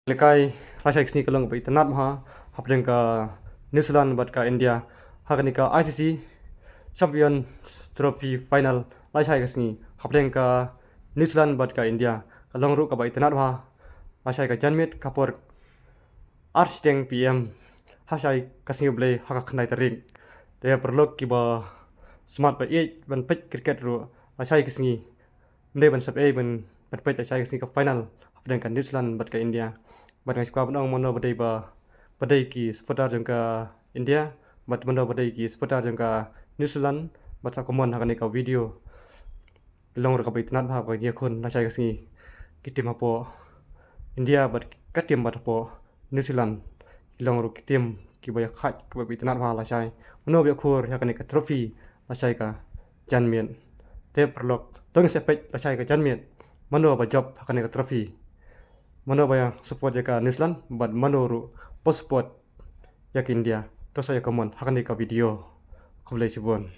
Lekai rasa sini kalau nggak itu nat mah hapden ke New Zealand buat ke India hakani ke ICC Champion Trophy Final rasa sini hapden ke New Zealand buat ke India kalau nggak ke itu nat mah rasa ke Janmit kapur Arsteng PM hasai kasih boleh hak kenai tering dia perlu kiba smart by ban pet cricket ru rasa sini ndai ban sab ban pet rasa sini ke final hapden ke New Zealand buat ke India bat ngai squad nong mono badai ki seputar jengka India bat mono badai ki seputar jengka New Zealand bat sa komon hakani ka video long ka bait nat ha ba je khon na sai ka singi kitim apo India bat katim bat apo New Zealand long ro kitim ki ba khat ka bait nat ha la sai mono be khur hakani ka trophy la sai ka janmien te perlok tong sepet la sai ka janmien mono ba job hakani ka trophy Mano ba yang support jaka New Zealand but mano ru post support yak India to saya common hakani ka video ko boleh sibon